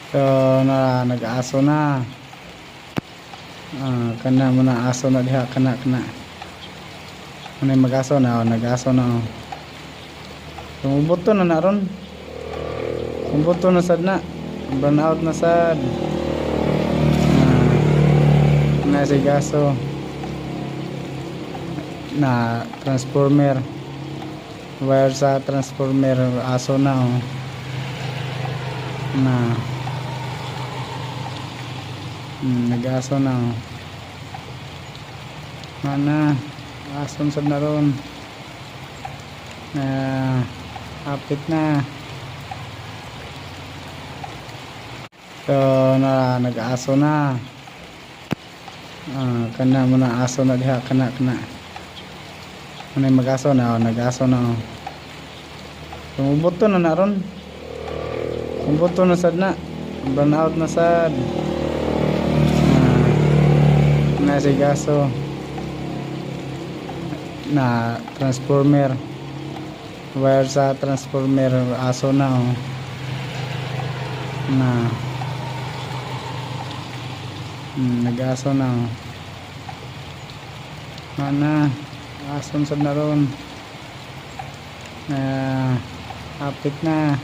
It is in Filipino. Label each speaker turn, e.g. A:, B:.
A: So na nag-aso na. Kana mo na aso na diha kana. Ano mag-aso na, nag-aso na. Tumubuto na naron. Tumubuto na sad na. Burn out na sad. Na si gaso. Na transformer. Wire sa transformer aso na na nag-aso na mana ason sad na ron hapit na. So na nag-aso na. Kana mo na aso na diha kana. Ano mag-aso na, nag-aso na. Tumubuto na naron. Tumubuto na sad na. Burn out na sad. Na si gaso. Na transformer. Wire sa transformer aso na na nag-aso na mana ason sad na ron hapit na.